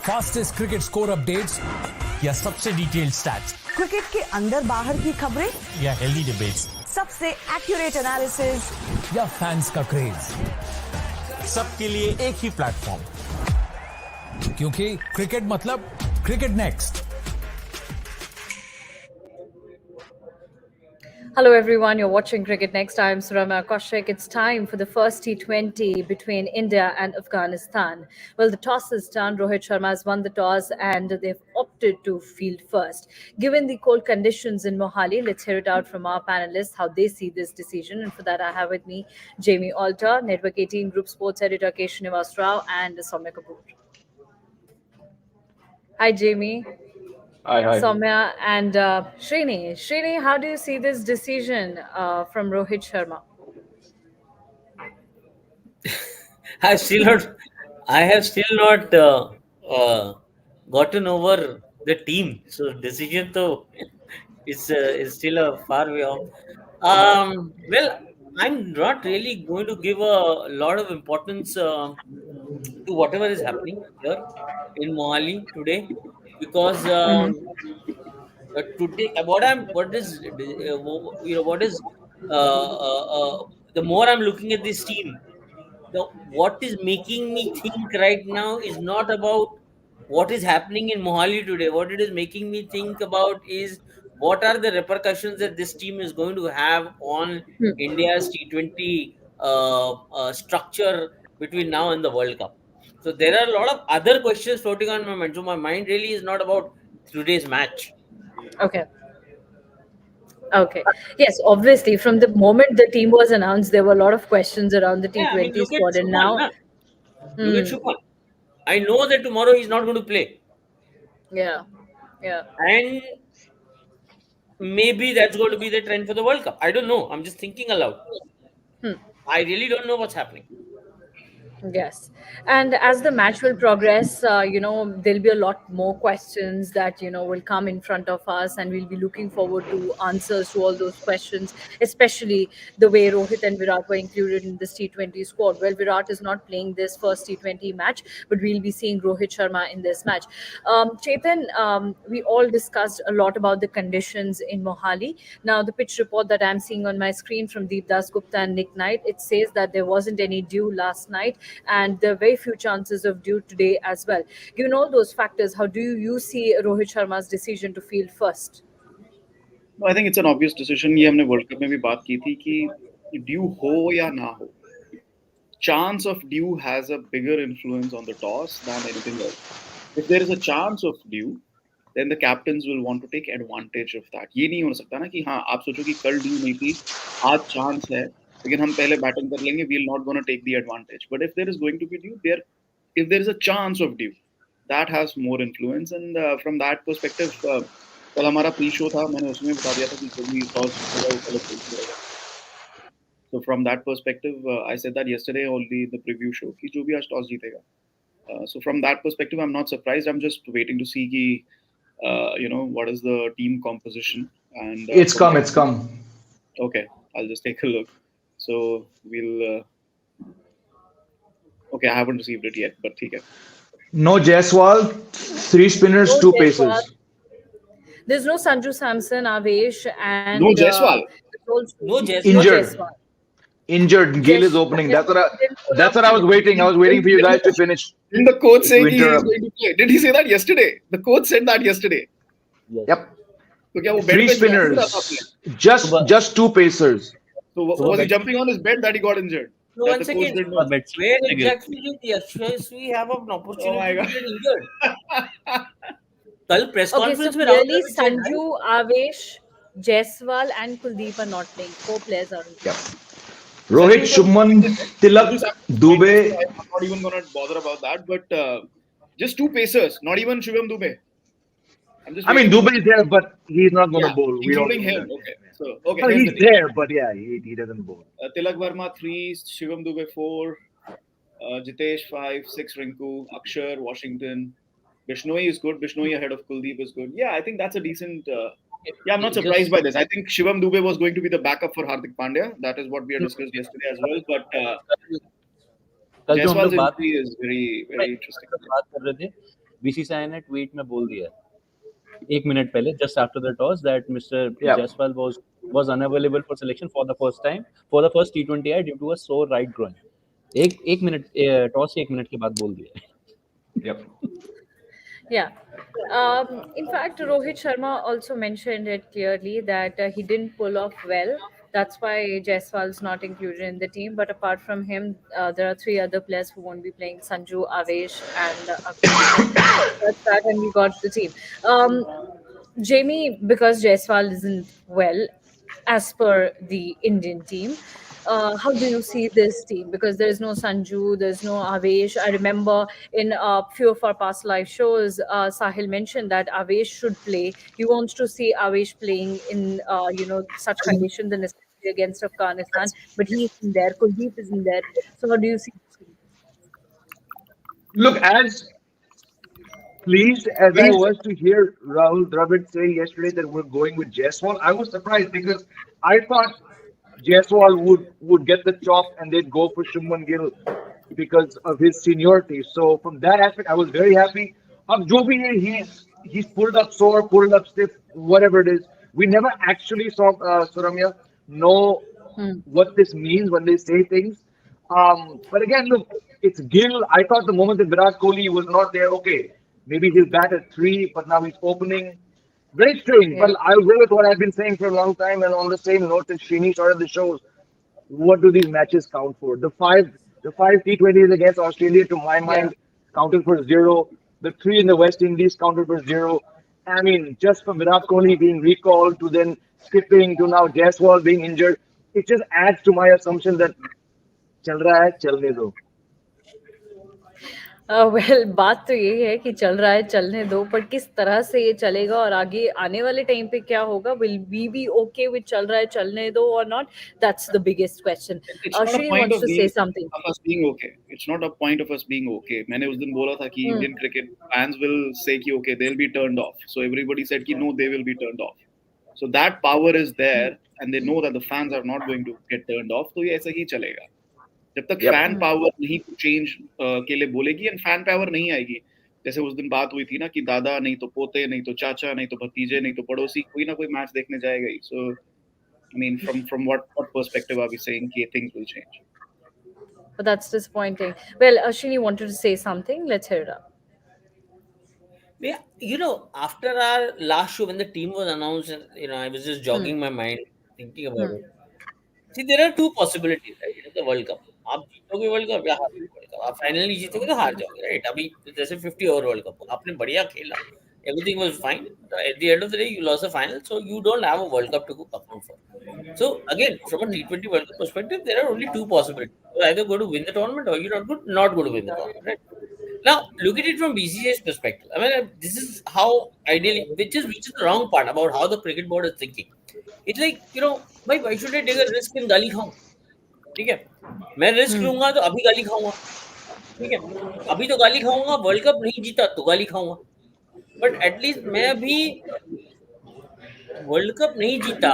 Fastest cricket score updates या सबसे detailed stats, cricket के अंदर बाहर की खबरें या हेल्दी डिबेट्स, सबसे एक्यूरेट एनालिसिस या फैंस का क्रेज, सबके लिए एक ही प्लेटफॉर्म, क्योंकि क्रिकेट मतलब cricket next. Hello everyone, you're watching Cricket Next. I'm Suryakumar. It's time for the first T20 between India and Afghanistan. Well, the toss is done. Rohit Sharma has won the toss and they've opted to field first. Given the cold conditions in Mohali, let's hear it out from our panelists how they see this decision. And for that, I have with me Jamie Alter, Network 18 Group Sports Editor Keshanivas Rao, and Soumya Kapoor. Hi, Jamie. Hi. Soumya and Srini. Srini, how do you see this decision from Rohit Sharma? I have still not gotten over the team. So decision though is still a far way off. Well, I'm not really going to give a lot of importance to whatever is happening here in Mohali today, because today what is the more I'm looking at this team, what is making me think right now is not about what is happening in Mohali today. What it is making me think about is what are the repercussions that this team is going to have on India's T20 structure between now and the World Cup. So there are a lot of other questions floating on my mind. So my mind really is not about today's match. Okay. Yes, obviously, from the moment the team was announced, there were a lot of questions around the T20 Look at squad, and now, look at Shukman. I know that tomorrow he's not going to play. yeah. And maybe that's going to be the trend for the World Cup. I don't know. I'm just thinking aloud. I really don't know what's happening. Yes. And as the match will progress, there'll be a lot more questions that, will come in front of us, and we'll be looking forward to answers to all those questions, especially the way Rohit and Virat were included in this T20 squad. Well, Virat is not playing this first T20 match, but we'll be seeing Rohit Sharma in this match. Chetan, we all discussed a lot about the conditions in Mohali. Now, the pitch report that I'm seeing on my screen from Deep Das Gupta and Nick Knight, it says that there wasn't any dew last night, and there are very few chances of dew today as well. Given all those factors, how do you see Rohit Sharma's decision to field first? No, I think it's an obvious decision. ये हमने world cup में भी बात की थी कि due हो या ना हो, chance of dew has a bigger influence on the toss than anything else. If there is a chance of dew, then the captains will want to take advantage of that. ये नहीं हो सकता ना कि हाँ आप सोचो कि कल ड्यू नहीं थी, आज चांस है, लेकिन हम पहले बैटिंग कर लेंगे, we'll not gonna take the advantage. But if there is going to be dew, if there is a chance of dew, that has more influence. And from that perspective, कल हमारा pre show था, मैंने उसमें बता दिया था कि कभी टॉस जीतेगा वो पहले खेलेगा. So from that perspective, I said that yesterday only in the preview show कि जो भी आज टॉस जीतेगा. So from that perspective, I'm not surprised. I'm just waiting to see कि, what is the team composition. And it's come. Okay, I'll just take a look. So we'll. Okay, I haven't received it yet, but okay. No Jaiswal, 3 spinners, No 2 Jaiswal. pacers. There's no Sanju Samson, Avesh, and No Jaiswal. No Jaiswal. Injured. Injured. Gill is opening. That's what I was waiting. I was waiting for you guys to finish. Didn't the coach say he is going to play? Did he say that yesterday? The coach said that yesterday. Yep. So क्या वो 3 spinners. Just 2 pacers. So was he jumping on his bed that he got injured? So once again, where exactly did Yashasvi have an opportunity to get injured? कल press conference में really Sanju, Avesh, Jaiswal and Kuldeep are not playing. 4 players are in. Yep. Rohit, Shubman, Tilak, Dubey. I'm not even going to bother about that, but just 2 pacers, not even Shivam Dubey. Dubey is there, but he's not going to bowl. Including him. Okay. So, well, he's there, but yeah, he doesn't bowl. Tilak Verma 3, Shivam Dubey 4, Jitesh 5, 6 Rinku, Akshar, Washington. Bishnoi is good. Bishnoi ahead of Kuldeep is good. Yeah, I think that's a decent. I'm not surprised by this. I think Shivam Dubey was going to be the backup for Hardik Pandya. That is what we had discussed yesterday as well. But Jaiswal's entry is very, very interesting. BCCI ने tweet में बोल दिया 1 minute पहले, just after the toss, that Mr. Yeah. Jaiswal was unavailable for selection for the first time for the first T20I due to a sore right groin. एक minute toss 1 minute के बाद बोल दिया. Yep. Yeah. In fact, Rohit Sharma also mentioned it clearly that he didn't pull off well. That's why Jaiswal's not included in the team. But apart from him, there are three other players who won't be playing: Sanju, Avesh, and Akram. So that's that, and we got the team. Jamie, because Jaiswal isn't well, as per the Indian team. How do you see this team? Because there is no Sanju, there's no Avesh. I remember in a few of our past live shows, Sahil mentioned that Avesh should play. He wants to see Avesh playing in such conditions and especially against Afghanistan. But he isn't there. Kuldeep isn't there. So how do you see this team? Look, as pleased as I was to hear Rahul Dravid say yesterday that we're going with Jaiswal, I was surprised because I thought Jaiswal would get the chop and they'd go for Shubman Gill because of his seniority. So from that aspect, I was very happy. Jo bhi hai, he's pulled up sore, pulled up stiff, whatever it is. We never actually saw Suramya know what this means when they say things. But again, look, it's Gill. I thought the moment that Virat Kohli was not there, okay, maybe he'll bat at 3, but now he's opening. Very strange. Yeah. But I'll go with what I've been saying for a long time, and on the same note that Srini started the shows. What do these matches count for? The five T20s against Australia, to my mind, counted for 0. The 3 in the West Indies counted for 0. I mean, just from Virat Kohli being recalled to then skipping to now Jaiswal being injured, it just adds to my assumption that चल रहा है चलने दो. Well बात तो यही है कि चल रहा है चलने दो, पर किस तरह से ये चलेगा और आगे आने वाले टाइम पे क्या होगा? Will we be okay with चल रहा है चलने दो और not? That's the biggest question. Shri wants to say something. Of us being okay. It's not a point of us being okay. मैंने उस दिन बोला था कि Indian cricket fans will say कि okay, they'll be turned off. So everybody said कि no, they will be turned off. So that power is there, and they know that the fans are not going to get turned off. तो ये ऐसा ही चलेगा. जब तक fan power नहीं change के लिए बोलेगी एंड फैन पावर नहीं आएगी, जैसे उस दिन बात हुई थी ना कि दादा नहीं तो पोते, नहीं तो चाचा, नहीं तो भतीजे, नहीं तो पड़ोसी, कोई ना कोई मैच देखने जाएगा ही. So I mean from what perspective are we saying कि things will change? But that's disappointing. Well, Ashwini wanted to say something. Let's hear it up. Yeah, after our last show when the team was announced, I was just jogging my mind, thinking about it. See, there are two possibilities, right? The World Cup. आप जीतोगे world cup या हारोगे world cup. आप final नहीं जीतोगे तो हार जाओगे, right? अभी जैसे 50 over world cup आपने बढ़िया खेला, everything was fine. At the end of the day, you lost the final, so you don't have a World Cup to account for. So again, from a T20 World Cup perspective, there are only two possibilities: you either go to win the tournament or you're not going to win the tournament, right? Now, look at it from BCCI's perspective. I mean, this is how ideally, which is the wrong part about how the cricket board is thinking. It's like, why should I take a risk in गाली खाऊं? ठीक है, मैं risk लूंगा तो अभी गाली खाऊंगा, ठीक है, अभी तो गाली खाऊंगा, वर्ल्ड कप नहीं जीता तो गाली खाऊंगा, बट एटलीस्ट मैं अभी वर्ल्ड कप नहीं जीता,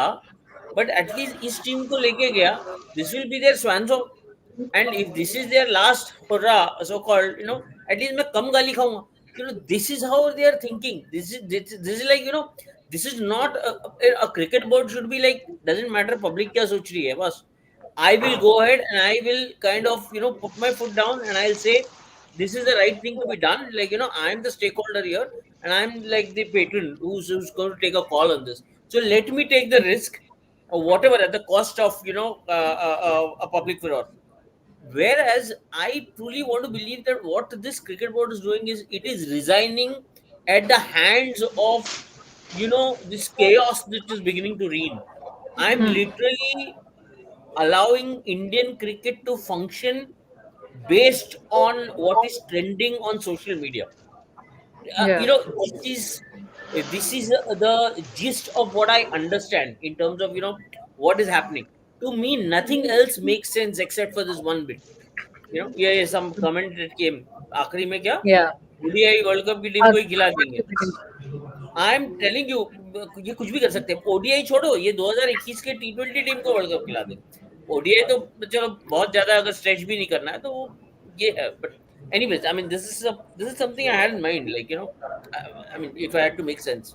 बट एटलीस्ट इस टीम को लेके गया. This will be their swan song, and if this is their last hurrah so called, at least मैं कम गाली खाऊंगा. This is how they are thinking. This is like, this is not a cricket board should be like, doesn't matter public क्या सोच रही है, बस I will go ahead and I will kind of put my foot down and I'll say this is the right thing to be done. Like, I'm the stakeholder here and I'm like the patron who's going to take a call on this. So let me take the risk or whatever at the cost of a public furor. Whereas I truly want to believe that what this cricket board is doing is it is resigning at the hands of this chaos that is beginning to reign. I'm literally allowing Indian cricket to function based on what is trending on social media. This is the gist of what I understand in terms of what is happening. To me, nothing else makes sense except for this one bit. Yeah, some comment that came. आखिरी में क्या? Yeah. ODI world cup की team को ही खिला देंगे. I am telling you, ये कुछ भी कर सकते हैं. ओडीआई छोड़ो, ये 2021 के T20 टीम को वर्ल्ड कप खिला दे. ओडीआई तो चलो बहुत ज्यादा अगर स्ट्रेच भी नहीं करना है तो वो ये है, but anyways, I mean, this is something I had in mind. Like, I mean, if I had to make sense.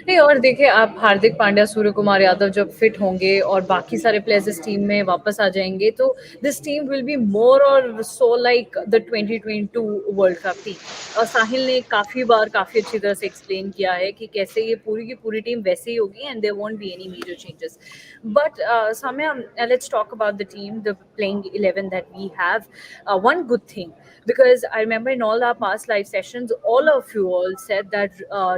नहीं, और देखिए आप हार्दिक पांड्या, सूर्य कुमार यादव जब फिट होंगे और बाकी सारे प्लेयर्स इस टीम में वापस आ जाएंगे, तो this team will be more और so like the 2022 world cup team. और साहिल ने काफी बार काफी अच्छी तरह से एक्सप्लेन किया है कि कैसे ये पूरी की पूरी टीम वैसे ही होगी and there won't be any major changes. But Samya, let's talk about the team, the playing 11 that we have. One good thing, because I remember in all our past live sessions, all of you all said that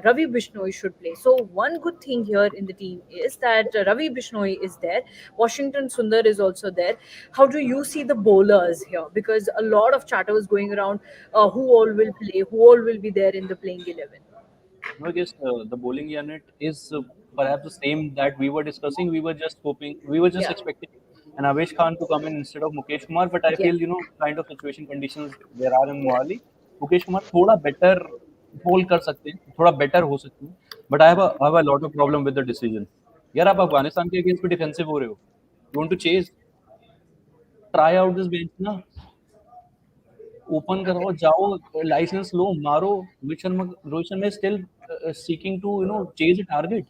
Ravi Bishnoi should play. So one good thing here in the team is that Ravi Bishnoi is there. Washington Sundar is also there. How do you see the bowlers here? Because a lot of chatter was going around, who all will play, who all will be there in the playing 11. No, I guess the bowling unit is perhaps the same that we were discussing. We were just hoping, we were just Yeah. expecting an Avesh Khan to come in instead of Mukesh Kumar. But I Yeah. feel, kind of situation conditions there are in Mohali, Mukesh Kumar थोड़ा better bowl कर सकते हैं, थोड़ा better हो सकते हैं. But I have a lot of problem with the decision. यार आप अफगानिस्तान के अगेंस्ट पे डिफेंसिव हो रहे हो. You want to chase? Try out this bench ना. ओपन कराओ, जाओ, लाइसेंस लो, मारो. Rohit Sharma still seeking to chase a target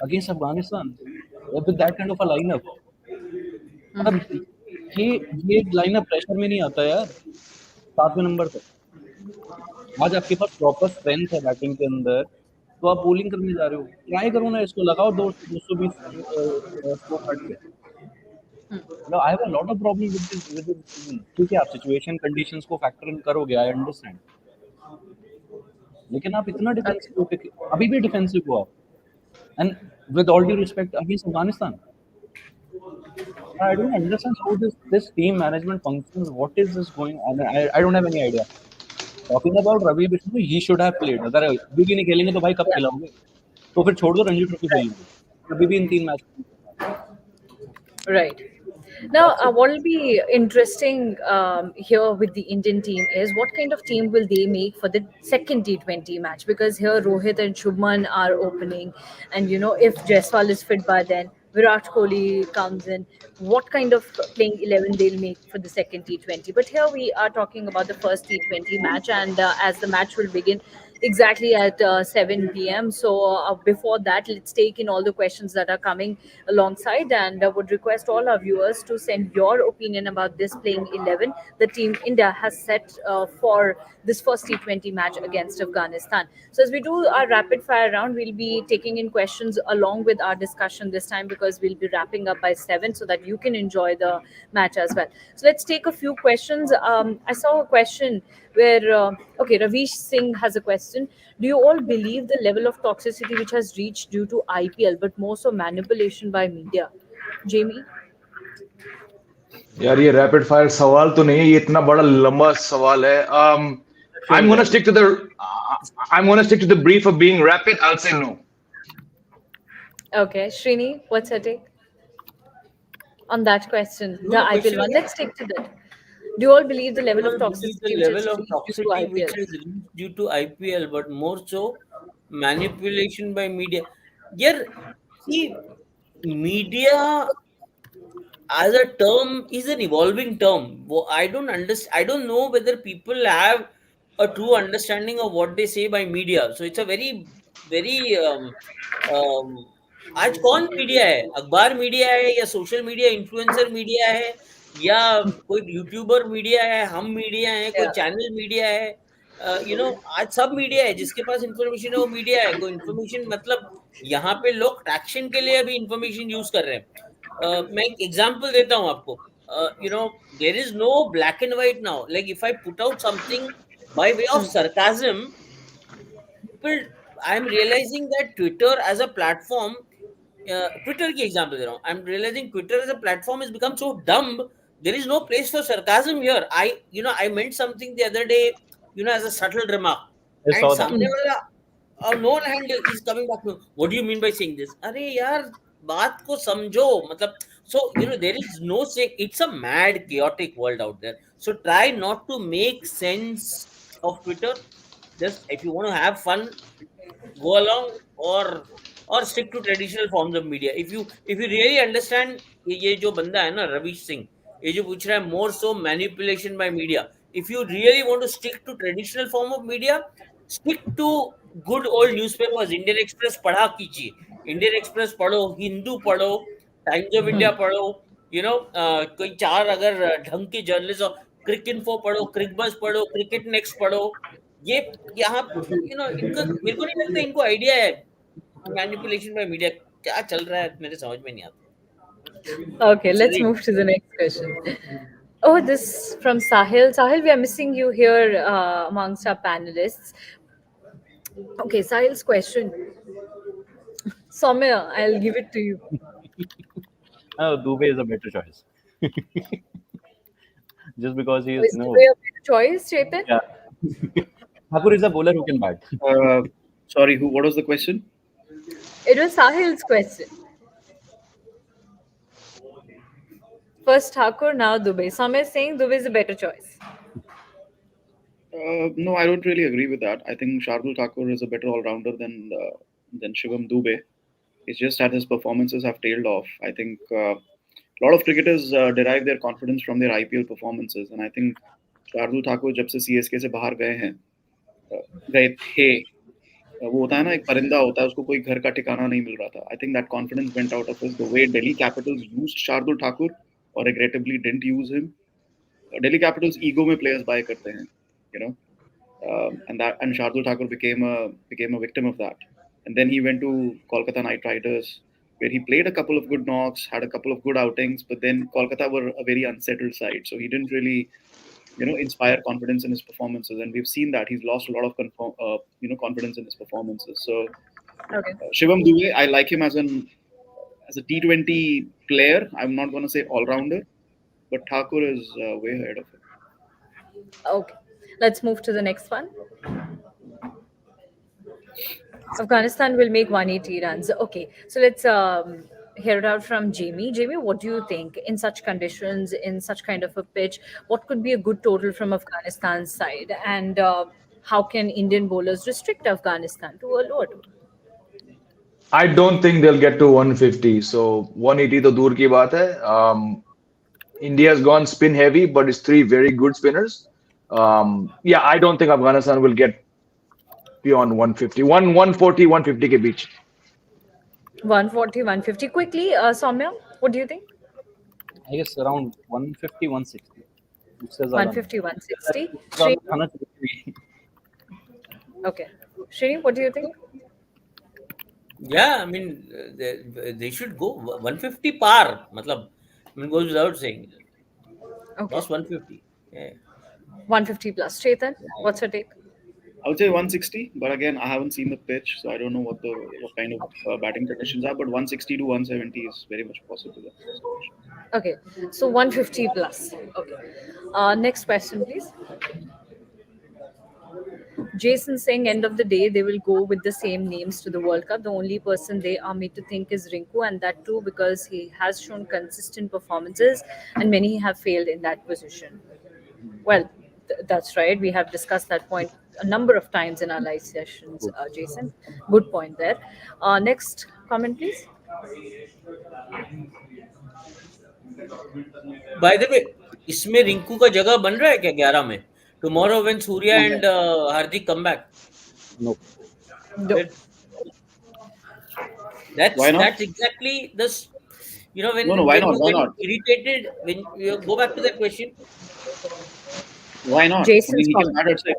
against Afghanistan with that kind of a lineup. मतलब ये ये लाइनअप प्रेशर में नहीं आता यार 7वें नंबर पे. आज आपके पास प्रॉपर स्ट्रेंथ है बैटिंग के अंदर, तो आप बॉलिंग करने जा रहे हो, ट्राई करो ना, इसको लगाओ 220 स्कोर कार्ड पे. No, I have a lot of problem with this decision. ठीक है, आप सिचुएशन कंडीशंस को फैक्टर इन करोगे, आई अंडरस्टैंड. लेकिन आप इतना डिफेंसिव हो के अभी भी डिफेंसिव हो आप. And with all due respect against Afghanistan, I don't understand how this team management functions. What is this going on? I don't have any idea. Talking about Ravi Bishnoi, he should have played. अगर अभी भी नहीं खेलेंगे तो भाई कब Yeah. खिलाओगे? तो फिर छोड़ दो, रणजी ट्रॉफी खेलेंगे. अभी भी इन 3 match. Right. Now, what will be interesting here with the Indian team is what kind of team will they make for the second T20 match? Because here Rohit and Shubman are opening, and if Jaiswal is fit by then, Virat Kohli comes in. What kind of playing 11 they'll make for the second T20? But here we are talking about the first T20 match, and as the match will begin exactly at 7 p.m. So before that, let's take in all the questions that are coming alongside, and would request all our viewers to send your opinion about this playing 11 the team India has set for this first T20 match against Afghanistan. So as we do our rapid fire round, we'll be taking in questions along with our discussion this time, because we'll be wrapping up by 7 so that you can enjoy the match as well. So let's take a few questions. I saw a question where okay, Ravish Singh has a question. Do you all believe the level of toxicity which has reached due to IPL, but more so manipulation by media? Jamie? यार ये rapid fire सवाल तो नहीं है, ये इतना बड़ा लंबा सवाल है. I'm gonna stick to the brief of being rapid. I'll say no. Okay, Srini, what's your take on that question? The No IPL question one. again. Let's stick to that. Do you all believe the level of I believe the toxicity which has level of reached due to toxicity which IPL? has reached due to IPL, but more so manipulation by media. Yeah, see, media as a term is an evolving term. I don't understand. I don't know whether people have a true understanding of what they say by media. So it's a very, very. Um, आज कौन media है? अखबार media है या social media influencer media है या कोई YouTuber media है, हम मीडिया है, कोई Yeah. चैनल मीडिया है. आज सब मीडिया है, जिसके पास इंफॉर्मेशन है वो मीडिया है. कोई इंफॉर्मेशन मतलब यहाँ पे लोग ट्रैक्शन के लिए अभी इंफॉर्मेशन यूज कर रहे हैं. मैं एक एग्जांपल देता हूँ आपको. There is no black and white now. Like if I put out something by way of sarcasm, people, I am realizing that Twitter as a platform, Twitter की example दे रहा हूँ. I'm realizing Twitter as a platform has become so dumb. There is no place for sarcasm here. I meant something the other day, as a subtle remark, I and saw that. सामने वाला no handle is coming back to, what do you mean by saying this? अरे यार, बात को समझो. मतलब, so there is no say. It's a mad chaotic world out there. So try not to make sense of Twitter. Just if you want to have fun, go along, or stick to traditional forms of media. If you really understand, ये जो बंदा है ना, रवीश सिंह, ये जो पूछ रहा है more so manipulation by media. If you really want to stick to traditional form of media, stick to good old newspapers. Indian Express पढ़ा कीजिए, Indian Express पढ़ो, हिंदू पढ़ो, टाइम्स ऑफ इंडिया पढ़ो, कोई चार अगर ढंग के जर्नलिस्ट हो, क्रिक इन्फो पढ़ो, क्रिक बस पढ़ो, क्रिकेट नेक्स्ट पढ़ो. ये यहाँ इनको, मेरे को नहीं लगता इनको आइडिया है मैनिपुलेशन बाय मीडिया क्या चल रहा है, मेरे समझ में नहीं आता. Okay, let's move to the next question. Oh, this from Sahil. Sahil, we are missing you here amongst our panelists. Okay, Sahil's question. Soumya, I'll give it to you. Dubey is a better choice. Just because he is Is Dubey a better choice, Chetan? Yeah. Thakur is a bowler who can bat. Sorry, what was the question? It was Sahil's question. First Thakur, now Dubey. Soumya is saying Dubey is a better choice. No, I don't really agree with that. I think Shardul Thakur is a better all-rounder than Shivam Dubey. It's just that his performances have tailed off. I think a lot of cricketers derive their confidence from their IPL performances, and I think Shardul Thakur जब से CSK से बाहर गए थे, वो होता है ना, एक परिंदा होता है, उसको कोई घर का ठिकाना नहीं मिल रहा था. I think that confidence went out of his. The way Delhi Capitals used Shardul Thakur or regrettably didn't use him. Delhi Capitals ego में players buy करते हैं, and Shardul Thakur became a victim of that. And then he went to Kolkata Knight Riders, where he played a couple of good knocks, had a couple of good outings, but then Kolkata were a very unsettled side, so he didn't really, inspire confidence in his performances, and we've seen that he's lost a lot of confidence in his performances. So, Okay. Shivam Dubey, I like him as a T20 player. I'm not going to say all-rounder, but Thakur is way ahead of him. Okay. Let's move to the next one. Afghanistan will make 180 runs. Okay. So let's hear it out from Jamie. Jamie, what do you think in such conditions, in such kind of a pitch? What could be a good total from Afghanistan's side? And how can Indian bowlers restrict Afghanistan to a lower total? I don't think they'll get to 150. So 180 to dur ki baat hai. India's gone spin heavy, but it's three very good spinners. Yeah, I don't think Afghanistan will get beyond 150. 140, 150 ke beach. 140, 150. Quickly, Soumya, what do you think? I guess around 150, 160. 150, 160. खाना चाहिए. Okay. Shrini, what do you think? Yeah, I mean, they should go 150 par. Matlab, goes without saying. Okay. Lost 150. Yeah. 150 plus. Chetan, what's your take? I would say 160, but again, I haven't seen the pitch, so I don't know what kind of batting conditions are. But 160 to 170 is very much possible. Okay, so 150 plus. Okay. Next question, please. Jason saying, end of the day, they will go with the same names to the World Cup. The only person they are made to think is Rinku, and that too because he has shown consistent performances, and many have failed in that position. Well, that's right. We have discussed that point a number of times in our live sessions, Jason. Good point there. Next comment, please. By the way, इसमें रिंकू का जगह बन रहा है क्या 11 में? Tomorrow when Surya and Hardik come back. No. That's exactly this. When why not? Why not? Irritated when you go back to that question. Why not? Jason's I mean, he can bat at 6.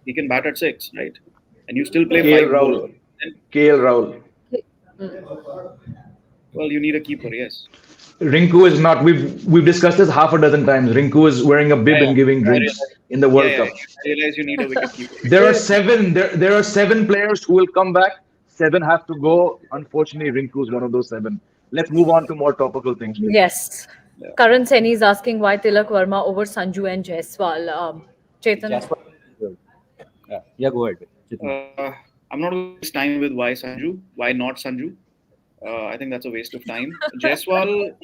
He can bat at 6, right? And you still play KL 5 Rahul. bowlers. KL Rahul. Well, you need a keeper, yes. Rinku is not. We've discussed this half a dozen times. Rinku is wearing a bib and giving drinks in the World Cup. I realize you need a wicket keeper. There are seven. There are 7 players who will come back. 7 have to go. Unfortunately, Rinku is one of those 7. Let's move on to more topical things. Please. Yes. Yeah. Karan Seni is asking why Tilak Verma over Sanju and Jaiswal. Chetan. Yeah, go ahead. I'm not going to waste time with why Sanju. Why not Sanju? I think that's a waste of time. Jaiswal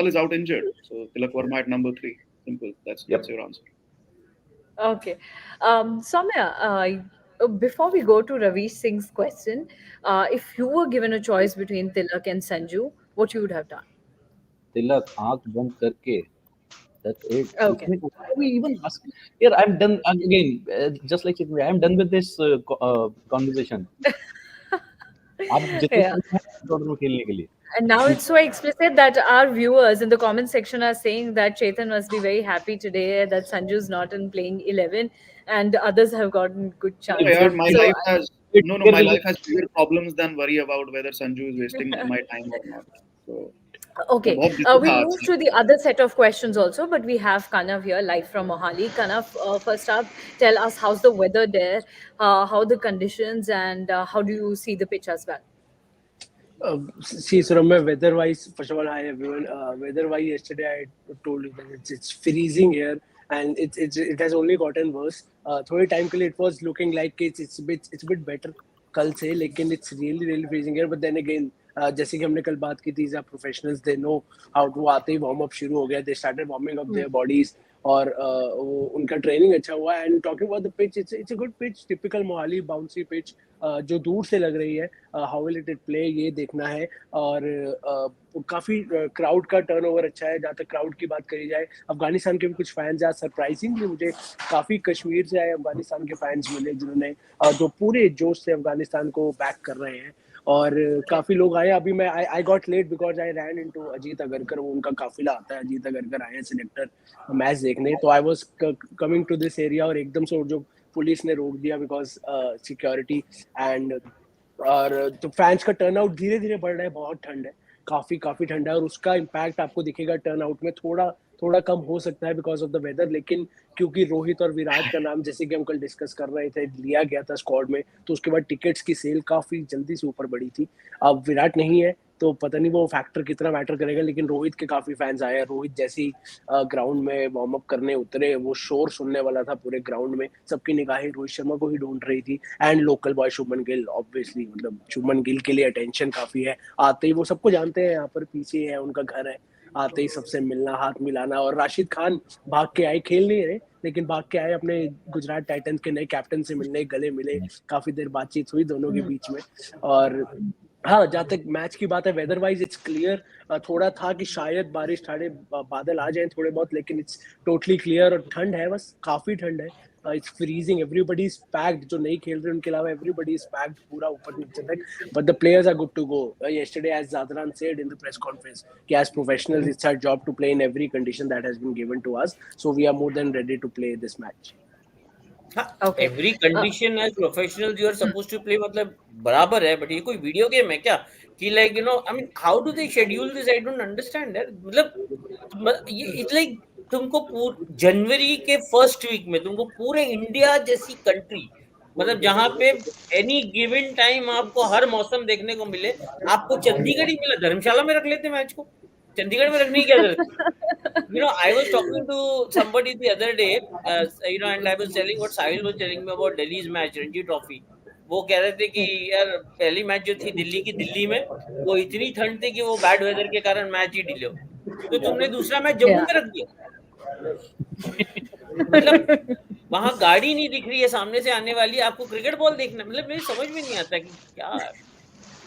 is out injured. So Tilak Verma at number 3. Simple. That's your answer. Okay. Soumya, before we go to Ravish Singh's question, if you were given a choice between Tilak and Sanju, what you would have done? तिलक आंख बंद करके That's it. Okay. Why are we even asking? Here, I'm done again. Just like Chetri, I'm done with this conversation. आप जितने Yeah. time हैं order में खेलने के लिए. And now it's so explicit that our viewers in the comment section are saying that Chetan must be very happy today that Sanju's not in playing 11 and others have gotten good No, chance. yaar, my So, life has no, Here my we life has bigger problems than worry about whether Sanju is wasting my time or not. So, मैं okay, बहुत busy था we'll आज move से. to the other set of questions also, but we have Kanav here live from Mohali. Kanav, first up, tell us how's the weather there, how the conditions, and how do you see the pitch as well? See, Surama, weather-wise, first of all, hi everyone. Weather-wise, yesterday I told you that it's freezing here, and it has only gotten worse. थोड़े time के लिए it was looking like it's a bit better कल से, लेकिन it's really freezing here. But then again, जैसे कि हमने कल बात की थी, these are professionals. They know how to. आते ही warm up शुरू हो गया. They started warming up their bodies. और उनका ट्रेनिंग अच्छा हुआ है. And talking about the pitch, it's a good pitch, typical Mohali bouncy pitch जो दूर से लग रही है. हाउ विल इट प्ले ये देखना है. और काफी क्राउड का टर्नओवर अच्छा है. जहाँ तक क्राउड की बात करी जाए, अफगानिस्तान के भी कुछ फैंस आज सरप्राइजिंगली मुझे काफी कश्मीर से आए अफगानिस्तान के फैंस मिले, जिन्होंने जो पूरे जोश से अफगानिस्तान को बैक कर रहे हैं. और काफी लोग आए. अभी मैं I got late because I ran into Ajit Agarkar. वो उनका काफिला आता है, अजीत अगरकर आए हैं सिलेक्टर मैच देखने. तो I was coming to this area और एकदम से जो पुलिस ने रोक दिया बिकॉज सिक्योरिटी. एंड और तो फैंस का टर्नआउट धीरे धीरे बढ़ रहा है. बहुत ठंड है, काफी ठंड है, और उसका इम्पैक्ट आपको दिखेगा टर्नआउट में. थोड़ा कम हो सकता है बिकॉज ऑफ द वेदर. लेकिन क्योंकि रोहित और विराट का नाम, जैसे कि हम कल डिस्कस कर रहे थे, लिया गया था स्क्वाड में, तो उसके बाद टिकट्स की सेल काफी जल्दी से ऊपर बढ़ी थी. अब विराट नहीं है तो पता नहीं वो फैक्टर कितना मैटर करेगा. लेकिन रोहित के काफी फैंस आए हैं. रोहित जैसे ही ग्राउंड में वार्म अप करने उतरे, वो शोर सुनने वाला था पूरे ग्राउंड में. सबकी निगाहें रोहित शर्मा को ही ढूंढ रही थी. And local boy Shubman Gill, obviously, मतलब शुभमन गिल के लिए अटेंशन काफी है. आते ही वो सबको जानते हैं, यहाँ पर पीछे है, उनका घर है. आते ही सबसे मिलना, हाथ मिलाना. और राशिद खान भाग के आए, खेल नहीं रहे लेकिन भाग के आए अपने गुजरात टाइटंस के नए कैप्टन से मिलने, गले मिले, काफी देर बातचीत हुई दोनों के बीच में. और हाँ, जहाँ तक मैच की बात है, वेदर वाइज इट्स क्लियर. थोड़ा था कि शायद बारिश ठाड़े बादल आ जाएं थोड़े बहुत, लेकिन इट्स टोटली क्लियर. और ठंड है, बस काफी ठंड है. It's freezing. Everybody is packed. जो नहीं खेल रहे उनके अलावा एवरीबडी इज पैक्ड पूरा ऊपर नीचे तक. But the players are good to go. yesterday as Zadran said in the press conference कि as professionals it's our job to play in every condition that has been given to us, so we are more than ready to play this match. Okay. Every condition as professionals you are supposed to play, मतलब बराबर है. But ये कोई video game है क्या कि like I mean how do they schedule this? I don't understand यार. मतलब ये it's like तुमको जनवरी के फर्स्ट वीक में तुमको पूरे इंडिया जैसी कंट्री, मतलब जहाँ पे एनी गिवन टाइम आपको हर मौसम देखने को मिले, आपको चंडीगढ़ ही मिला. धर्मशाला में रख लेते मैच को, चंडीगढ़ में रखने की क्या जरूरत है? I was talking to somebody the other day, and I was telling what Sahil was telling me about Delhi's match, Ranji Trophy. वो कह रहे थे कि यार पहली मैच जो थी दिल्ली की, दिल्ली में वो इतनी ठंड थी कि वो बैड वेदर के कारण मैच ही डिले हो. तो तुमने दूसरा मैच जम्मू में रख दिया. मतलब वहां गाड़ी नहीं दिख रही है सामने से आने वाली, आपको क्रिकेट बॉल देखना. मतलब मेरी समझ में नहीं आता कि क्या.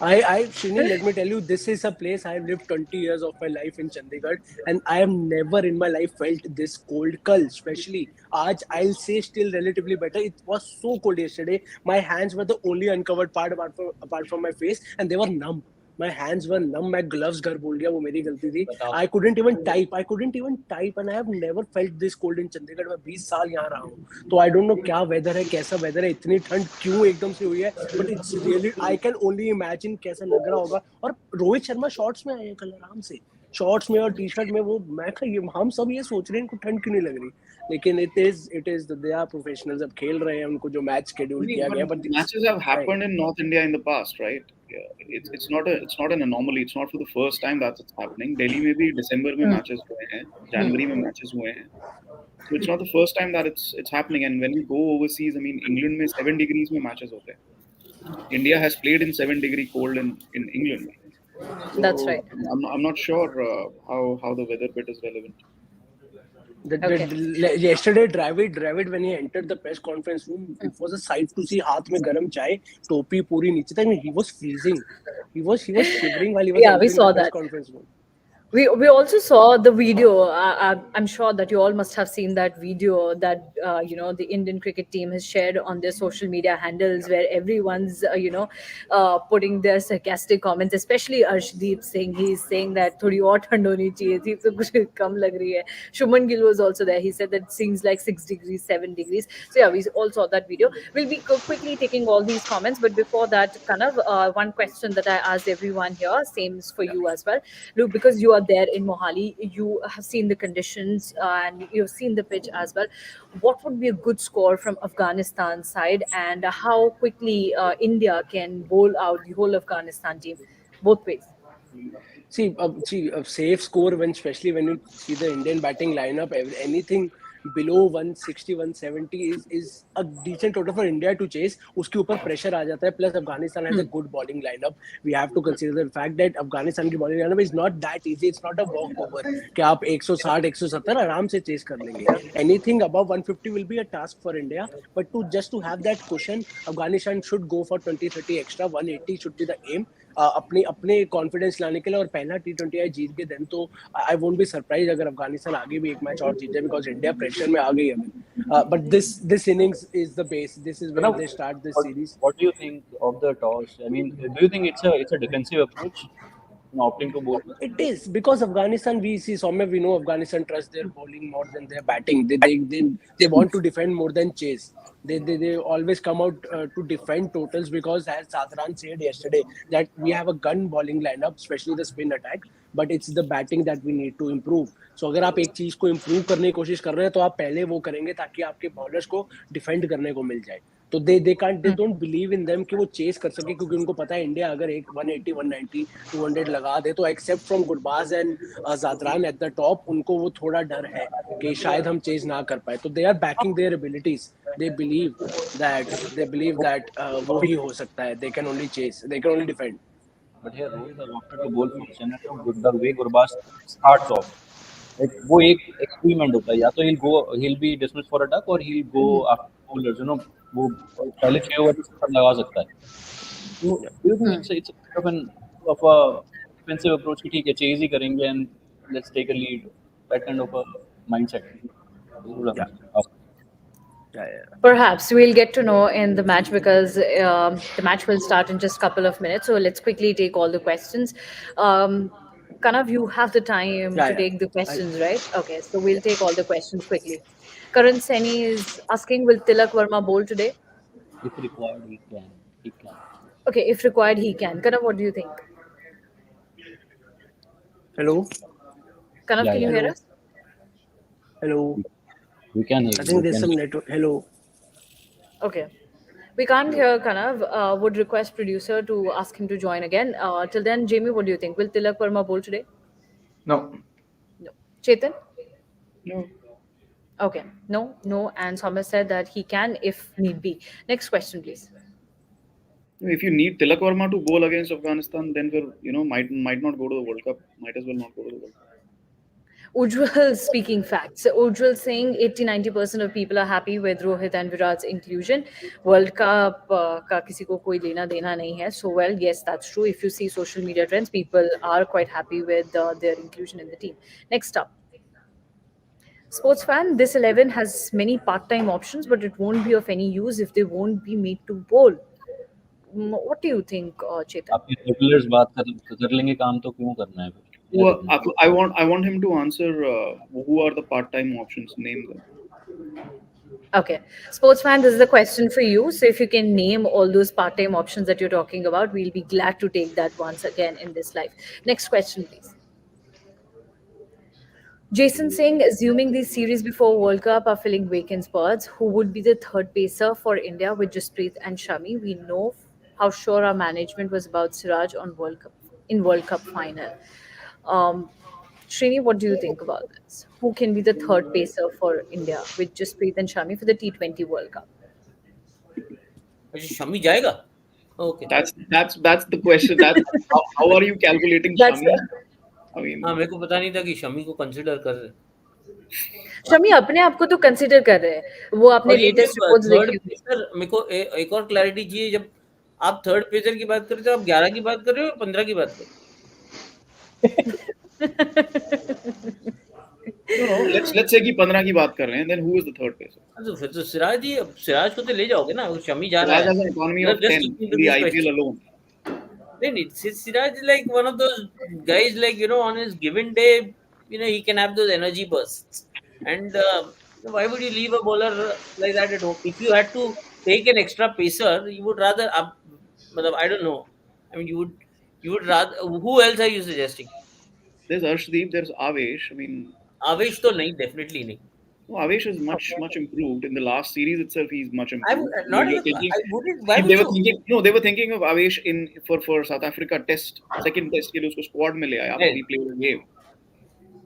Srini, let me tell you, this is a place I have lived 20 years of my life in Chandigarh, and I have never in my life felt this cold. Kal, especially, Aaj, I'll say still relatively better. It was so cold yesterday. My hands were the only uncovered part apart from my face, and they were numb. My hands were numb. मैं gloves घर भूल गया, वो मेरी गलती थी. I couldn't even type, and I have never felt this cold in Chandigarh. मैं 20 साल यहाँ रहा हूँ, तो I don't know क्या weather है, कैसा weather है, इतनी ठंड क्यों एकदम से हुई है. But it's really, I can only imagine कैसा लग रहा होगा. और रोहित शर्मा शॉर्ट्स में आए हैं कल आराम से, शॉर्ट्स में और टी शर्ट में. वो मैं हम सब ये सोच रहे हैं इनको ठंड क्यों नहीं लग रही. लेकिन it is they are professionals. अब खेल रहे हैं, उनको जो मैच शेड्यूल किया गया. But matches have happened in North India in the past, right? Yeah, it's not an anomaly. It's not for the first time that it's happening. Delhi में भी December में matches हुए हैं, January में matches हुए हैं. So it's not the first time that it's happening. And when we go overseas, I mean, England में 7 degrees में matches होते हैं. India has played in 7-degree cold in England. So That's right. I'm not sure how the weather bit is relevant. Yesterday, Dravid, when he entered the press conference room, it was a sight to see. हाथ में गरम चाय, टोपी पूरी नीचे तक. He was freezing. He was shivering while he was Yeah, we entering saw the press that. conference room. We also saw the video. I'm sure that you all must have seen that video that the Indian cricket team has shared on their social media handles, where everyone's putting their sarcastic comments. Especially Arshdeep Singh, he's saying that थोड़ी और ठंड होनी चाहिए थी तो कुछ कम लग रही है. Shuman Gill was also there. He said that it seems like 6 degrees, 7 degrees. So yeah, we all saw that video. We'll be quickly taking all these comments, but before that, Kanav, one question that I asked everyone here, same is for you as well. Look, because you are there in Mohali, you have seen the conditions and you've seen the pitch as well. What would be a good score from Afghanistan side, and how quickly India can bowl out the whole Afghanistan team, both ways? See, a safe score when, especially when you see the Indian batting lineup, anything below 160, 170 is a decent total for India to chase. उसके ऊपर pressure आ जाता है. Plus Afghanistan has a good bowling lineup. We have to consider the fact that Afghanistan की bowling lineup is not that easy. It's not a walkover कि आप 160, 170 आराम से chase कर लेंगे. Anything above 150 will be a task for India. But just to have that cushion, Afghanistan should go for 20, 30 extra. 180 should be the aim. अपने confidence लाने के लिए और पहला T20I जीत के देन तो आई वोंट बी सरप्राइज अगर अफगानिस्तान आगे भी एक मैच और जीत जाए बिकॉज इंडिया प्रेशर में आ गई है. But this innings is the base. This is where they start this series. What do you think of the toss? I mean, do you think it's a defensive approach, opting to bowl? It is because Afghanistan, we see somewhere we know Afghanistan trust their bowling more than their batting. They want to defend more than chase. They always come out to defend totals because, as Sadran said yesterday, that we have a gun bowling lineup, especially the spin attack. But it's the batting that we need to improve. So अगर आप एक चीज को improve करने की कोशिश कर रहे हैं तो आप पहले वो करेंगे ताकि आपके बॉलर्स को डिफेंड करने को मिल जाए. तो they don't believe in them कि वो चेस कर सके क्योंकि उनको पता है इंडिया अगर एक 180, 190, 200 लगा दे तो except from Gurbaz and Zadran at the top उनको वो थोड़ा डर है कि शायद हम चेस ना कर पाए. तो they are backing their abilities. They believe that वो ही हो सकता है. They can only chase. They can only defend. But here Rohit has opted to bowl from center to the way Gurbaz starts off. Like वो एक experiment होता है. या तो he'll be dismissed for a duck or he'll go after bowlers. वो पहले 6 over पर लगा सकता है. So do you think it's a bit of a defensive approach कि ठीक है chase ही करेंगे and let's take a lead. That kind of a mindset. Perhaps we'll get to know in the match because the match will start in just a couple of minutes. So let's quickly take all the questions. Kanav, you have the time to take the questions, right? Okay, so we'll take all the questions quickly. Karan Seni is asking, will Tilak Verma bowl today? If required, he can. Okay, if required, he can. Kanav, what do you think? Hello? Kanav, can you hear us? Hello? We can hear I think there's some network. Hello? Okay. We can't hear Kanav. Would request producer to ask him to join again. Till then, Jamie, what do you think? Will Tilak Verma bowl today? No. No. Chetan? No. Okay. No. And Thomas said that he can if need be. Next question, please. If you need Tilak Verma to bowl against Afghanistan, then we're might not go to the World Cup. Might as well not go to the World Cup. Ujjwal speaking facts. Ujjwal saying 80-90% of people are happy with Rohit and Virat's inclusion. World Cup का किसी को कोई लेना देना नहीं है. So well, yes, that's true. If you see social media trends, people are quite happy with their inclusion in the team. Next up. Sports fan, this 11 has many part-time options, but it won't be of any use if they won't be made to bowl. What do you think, Chetan? आपके regulars बात कर लेंगे काम तो क्यों करना है फिर? I want him to answer who are the part-time options. Name them. Okay. Sports fan, this is the question for you. So if you can name all those part-time options that you're talking about, we'll be glad to take that once again in this live. Next question, please. Jason saying, assuming these series before World Cup are filling vacant spots, who would be the third pacer for India with Jasprit and Shami? We know how sure our management was about Siraj on World Cup final. Srini, what do you think about this? Who can be the third pacer for India with Jasprit and Shami for the T20 World Cup? Shami जाएगा? Okay. That's the question. How are you calculating Shami? I mean, हाँ, मेरे को पता नहीं था कि शमी को consider कर रहे. शमी अपने आप को तो कंसिडर कर रहे हैं. वो आपने लेटेस्ट रिपोर्ट्स देखी होंगी. सर मेरे को एक और क्लैरिटी चाहिए. जब आप थर्ड पेसर की बात कर रहे हो, आप 11 की बात कर रहे हो या 15 की बात कर रहे हो? No, let's say कि 15 की बात कर रहे हैं. Then who is the third pacer? तो फिर तो सिराज ही, सिराज को तो ले जाओगे ना, शमी जा रहा Raj है. has an economy of Just 10 sticking in to the this IPL question. alone. Then Siraj is like one of those guys, like, you know, on his given day, you know, he can have those energy bursts. And why would you leave a bowler like that at home? If you had to take an extra pacer, you would rather, I don't know. I mean, you would rather, who else are you suggesting? There's Arshdeep, there's Avesh. I mean, Avesh to nahi, definitely nahi. no, Avesh is much improved. In the last series itself, he's much I improved. would not You're even, thinking, I wouldn't, why would they were you? thinking, no, they were thinking of Avesh in for South Africa test, second test के लिए उसको squad में ले आया after he played a game.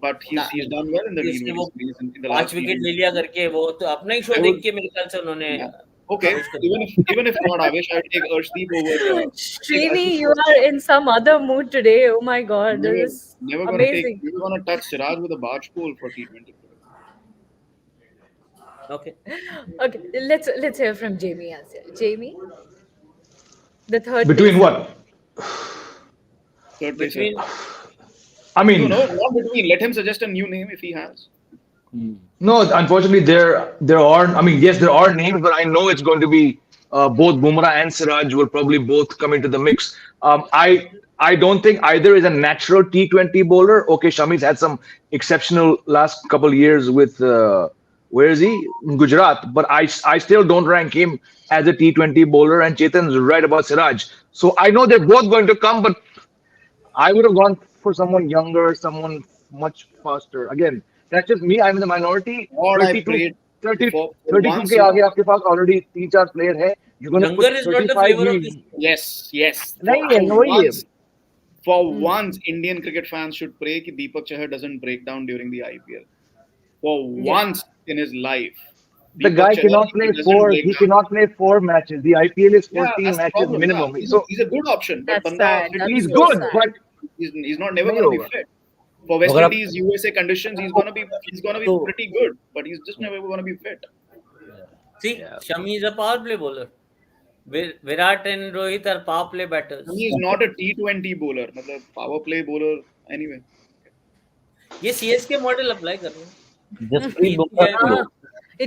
But he's done well in the इसने वो T20 series in the 5 last wicket series. ले लिया करके, वो तो अपना ही शो I देख would- के मेरे ख्याल से उन्होंने Yeah. Okay, Avesh को दिया. even if not Avesh, I'd take Arshdeep over. Srini, you are in some other mood today. Oh my God, Never, this is never gonna amazing. never gonna touch Siraj with a barge pole for T20. Okay. Okay, let's hear from Jamie as well. Jamie, the third Between pacer. what? Third pacer. Between I mean, No, not between. Let him suggest a new name if he has. no, unfortunately, there are. I mean, yes, there are names, but I know it's going to be both Bumrah and Siraj will probably both come into the mix. I don't think either is a natural T20 bowler. Okay, Shami's had some exceptional last couple of years with where is he? Gujarat, but I still don't rank him as a T20 bowler. And Chetan's right about Siraj. So I know they're both going to come, but I would have gone for someone younger, someone much faster. Again, that's just me. I'm in the minority. Or I 32 prayed 30 for 32 once. के आगे आपके पास already 3-4 player है. You're going to younger put is not the 35. flavor of this. Yes. नहीं है, वही है. For once, Indian cricket fans should pray that Deepak Chahar doesn't break down during the IPL. For once in his life. The Deepak guy Chahar, cannot if play he doesn't four. break He down- cannot play 4 matches. The IPL is 14 Yeah, that's the matches problem, minimum. yeah. So He's a good option, but That's Pandya, sad. That's he's so good, sad. but he's not never नहीं going to be होगा. fit. For West अगर आप- Indies, USA conditions, he's going to be तो- pretty good, but he's just never going to be fit. See, Shami is a power play bowler. Virat and Rohit are power play batters. He is not a T20 bowler, मतलब power play bowler anyway. ये CSK model apply कर रहे हैं. जसप्रीत बुमराह को लो.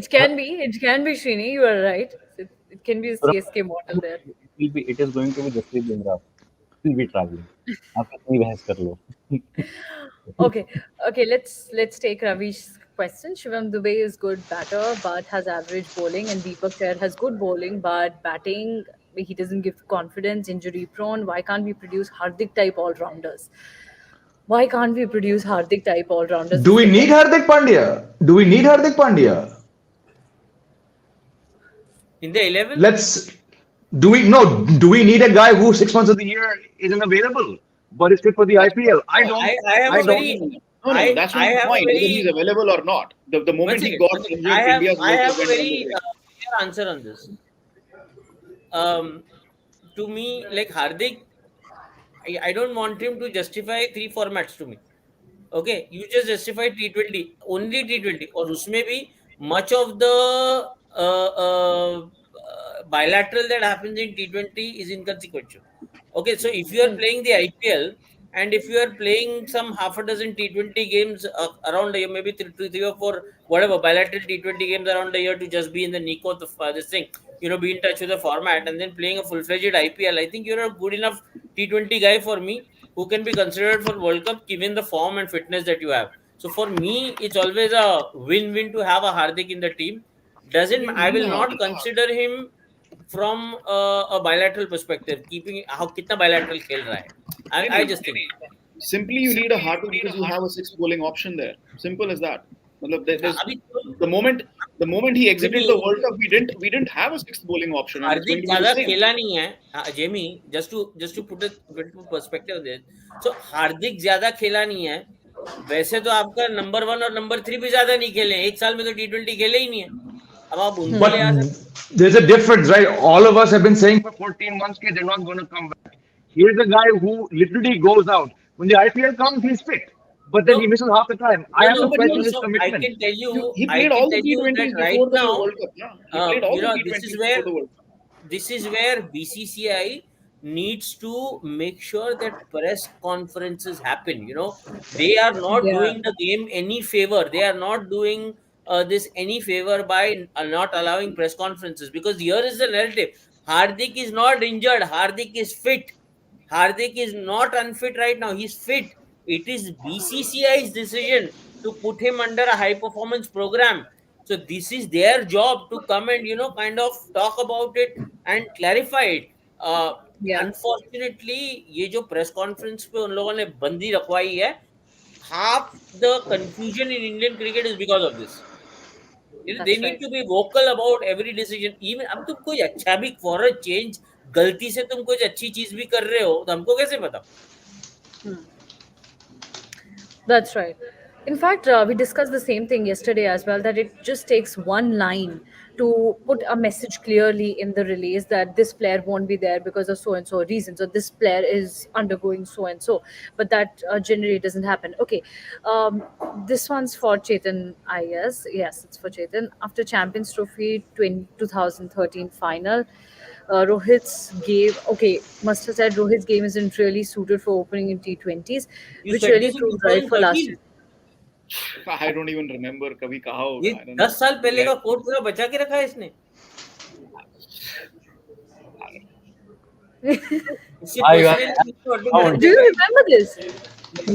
It can be Srini. You are right. It can be a CSK model there. It is going to be Jasprit Bumrah. Will be traveling. आप कितनी बहस कर लो. Okay. Let's take Ravish's question. Shivam Dubey is good batter but has average bowling, and Deepak Chahar has good bowling but batting he doesn't give confidence, injury prone. Why can't we produce Hardik type all rounders? Why can't we produce Hardik type all rounders? do we need Hardik Pandya? Do we need Hardik Pandya? In the 11, Do we need a guy who 6 months of the year isn't available but is fit for the IPL? I don't. I have I a don't. very. No, that's not I the have a point. Whether very. he's available or not. The moment he got injured, India's I have world a went very under. clear answer on this. To me, like Hardik, I don't want him to justify 3 formats to me. Okay, you just justify T20, only T20, और उसमें भी much of the bilateral that happens in T20 is inconsequential. Okay, so if you are playing the IPL and if you are playing some half a dozen T20 games around a year, maybe three or four, whatever, bilateral T20 games around a year to just be in the nick of this thing, be in touch with the format and then playing a full-fledged IPL, I think you're a good enough T20 guy for me who can be considered for World Cup given the form and fitness that you have. So for me, it's always a win-win to have a Hardik in the team. I will not consider him from a bilateral perspective, keeping how kitna bilateral खेल रहा है. I just think Simply you need a Hardik because you have a sixth bowling option there. Simple as that. The moment he exited the World Cup, we didn't have a sixth bowling option. and it's going Hardik to be the ज्यादा same. खेला नहीं है Jamie, just to put it into perspective there. So हार्दिक ज्यादा खेला नहीं है. वैसे तो आपका नंबर 1 और नंबर 3 भी ज्यादा नहीं खेले. एक साल में तो T20 खेले ही नहीं है. अब आप उनको But ले आ सकते. there's a difference, right? All of us have been saying for 14 months that they're not going to come back. Here's a guy who literally goes out. When the IPL comes, he's fit. But then he misses half the time. I have to question his So commitment. I can tell you, He I played can all the tell you T20s that right before the now, World Cup. Yeah. He played all the T20s this is before where the World Cup. this is where BCCI needs to make sure that press conferences happen. They are not Yeah. doing the game any favor. They are not doing this any favor by not allowing press conferences, because here is the narrative. Hardik is not injured. Hardik is fit. Hardik is not unfit right now. He's fit. It is BCCI's decision to put him under a high performance program. So this is their job to come and kind of talk about it and clarify it. Yeah. Unfortunately ये जो press conference पे उन लोगों ने बंदी रखवाई है, half the confusion in Indian cricket is because of this. They That's need right. to be vocal about every decision. Even अब तुम कोई अच्छा भी for a change, गलती से तुम कुछ अच्छी चीज भी कर रहे हो तो हमको कैसे पता? That's right. In fact, we discussed the same thing yesterday as well, that it just takes one line to put a message clearly in the release that this player won't be there because of so and so reasons, or this player is undergoing so and so. But that generally doesn't happen. Okay. This one's for Chetan, I guess. Yes, it's for Chetan. After Champions Trophy 2013 final, Rohit's game, okay, must have said Rohit's game isn't really suited for opening in T20s, You which said really this in proved right for last 2013. year. I don't even remember कभी कहा ये होगा. I don't know. 10 साल पहले का coat पूरा बचा के रखा है इसने. इससे I got- personally Do you remember this?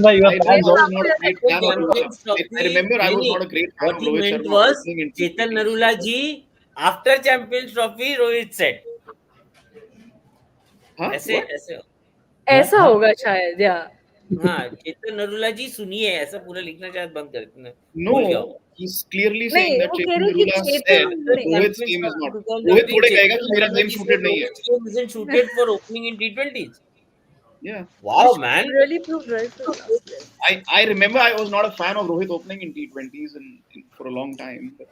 Bhai, you are I fans was of- not a great fan of Rohit. I remember I was not a great fan What of he Rohit meant Sharma was opening in Chetan T20. Narula ji after Champions Trophy Rohit said. Huh? ऐसे What? ऐसे ऐसा होगा शायद, yeah. हाँ, चेतन नरूला जी सुनिए, ऐसा पूरा लिखना शायद बंद कर देना. No, he's clearly saying नहीं, that वो कह Chetan रहे कि Narula Chetan said नहीं. Rohit's game is not. Rohit थोड़े कहेगा कि मेरा game suited नहीं है. Rohit's game isn't suited for opening in T20s. Yeah. Wow, man. Really proved right for last year. I remember I was not a fan of Rohit opening in T20s for a long time, but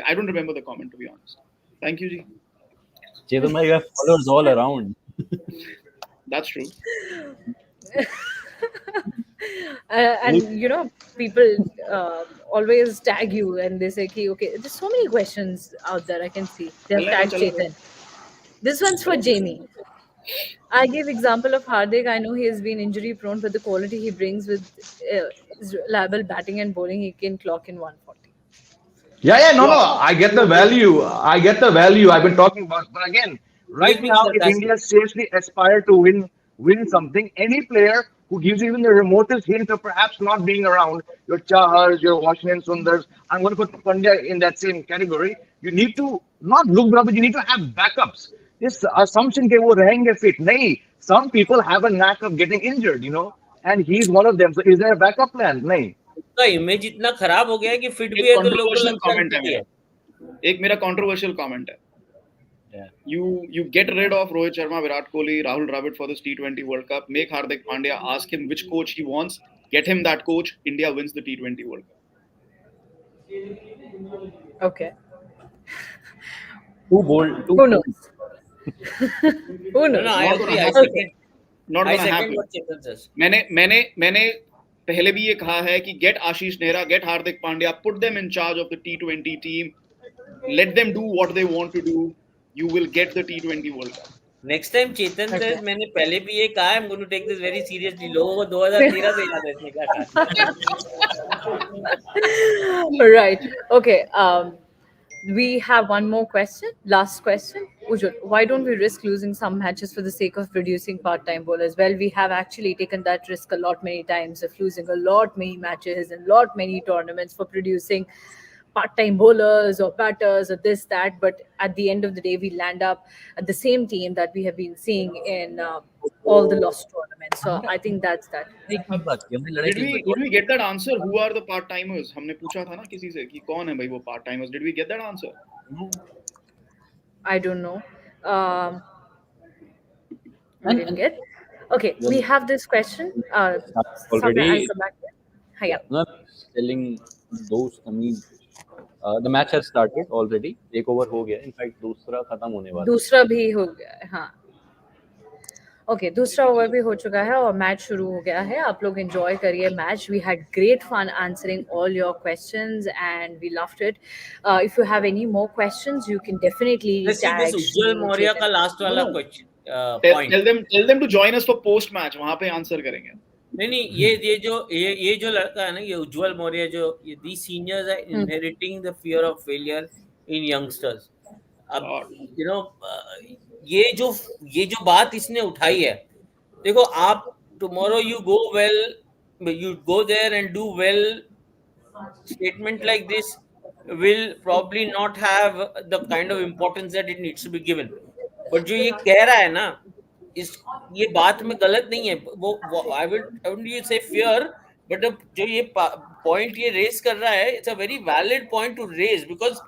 I don't remember the comment, to be honest. Thank you, Ji. Chetan bhai, you have followers all around. That's true. And people always tag you and they say, okay, there's so many questions out there I can see. They've tagged Chetan. This one's for Jamie. I gave example of Hardik. I know he has been injury prone, but the quality he brings with his reliable batting and bowling, he can clock in 140. Yeah, no. I get the value. I've been talking about, but again, right He's being now, if sarcastic. India seriously aspire to win something, any player who gives even the remotest hint of perhaps not being around, your Chahars, your Washington Sundars, I'm going to put Pandya in that same category. You need to not look brother, you need to have backups. This assumption that वो रहेंगे fit, नहीं. Some people have a knack of getting injured, and he's one of them. So is there a backup plan? नहीं. उसका image इतना खराब हो गया है कि फिट भी एक है तो लोगों को controversial लगता comment है है. मेरा. एक मेरा controversial comment है. Yeah. You get rid of Rohit Sharma, Virat Kohli, Rahul Dravid for this T20 World Cup. Make Hardik Pandya, ask him which coach he wants. Get him that coach. India wins the T20 World Cup. Okay. Too bold. Who knows? Who knows? No, I Not agree. gonna I happen. second. Not I gonna second happen. what Chetan says. मैंने पहले भी ये कहा है कि get Ashish Nehra, get Hardik Pandya, put them in charge of the T20 team. Let them do what they want to do. You will get the T20 World Cup. Next time Chetan says, मैंने पहले भी ये कहा है, I'm going to take this very seriously. लोगों को 2013 से याद है इसने क्या कहा. Right. Okay. We have one more question. Last question. Ujjwal, why don't we risk losing some matches for the sake of producing part-time bowlers? Well, we have actually taken that risk a lot many times of losing a lot many matches and lot many tournaments for producing part-time bowlers or batters or this, that. But at the end of the day, we land up at the same team that we have been seeing in all the lost tournaments. So I think that's that. एक बात की हमने लड़ाई Did we get that answer? Who are the part-timers? हमने पूछा था ना किसी से कि कौन है भाई वो part-timers? Did we get that answer? I don't know. We didn't get. Okay, we have this question. Already- I'll come back to it. Yeah. not telling those. I mean, the match has started already. एक over हो गया. In fact, दूसरा खत्म होने वाला. दूसरा भी हो गया है. हाँ. ओके, दूसरा ओवर भी हो चुका है और मैच शुरू हो गया है. आप लोग एंजॉय करिए match. We had great fun answering all your questions and we loved it. If you have any more questions you can definitely Let's see this Ujjwal Maurya का last वाला question. point. Tell them to join us for post match. वहाँ पे answer करेंगे. नहीं ये जो लड़का है ना, ये उज्जवल मौर्य, जो these seniors are inheriting the fear of failure in youngsters. अब ये जो बात इसने उठाई है, देखो आप tomorrow you go there and do well, statement like this will probably not have the kind of importance that it needs to be given. But जो ये कह रहा है ना, ये बात में गलत नहीं है. वो I wouldn't say fear, but जो ये point ये raise कर रहा है, it's a very valid point to raise, because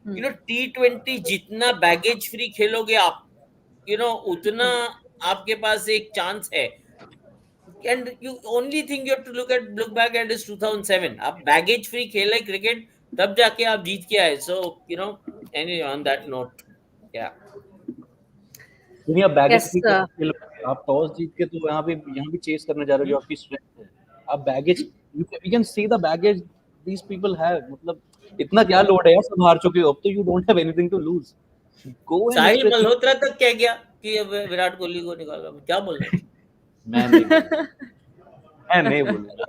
T20 जितना baggage free खेलोगे आप, उतना आपके पास एक chance है. And you only thing you have to look back at is 2007. आप baggage free खेले cricket, तब जाके आप जीत के आए. So anyway, on that note, yeah. आप बैगेज आप टॉस जीत के तो यहाँ भी चेस करने जा रहे हो, जो आपकी स्ट्रेंथ है. आप baggage, you can see the baggage these people have. मतलब इतना क्या लोड है यार, सब हार चुके हो, अब तो you don't have anything to lose. Sahil Malhotra तक कह गया कि विराट कोहली को निकाला. क्या बोल रहे हैं? मैं नहीं बोलूंगा.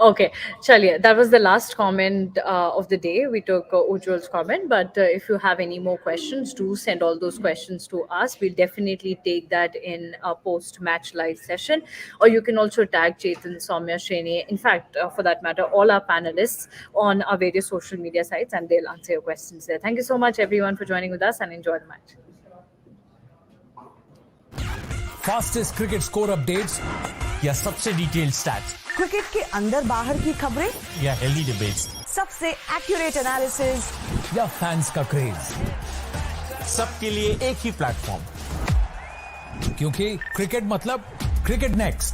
Okay, chaliye, that was the last comment of the day. We took Ujjwal's comment, but if you have any more questions, do send all those questions to us. We'll definitely take that in a post-match live session, or you can also tag Chetan, Soumya, Shreni, in fact, for that matter, all our panelists on our various social media sites, and they'll answer your questions there. Thank you so much, everyone, for joining with us, and enjoy the match. Fastest cricket score updates या सबसे detailed stats, cricket के अंदर बाहर की खबरें या healthy debates, सबसे accurate analysis या फैंस का क्रेज, सबके लिए एक ही प्लेटफॉर्म, क्योंकि क्रिकेट मतलब क्रिकेट नेक्स्ट.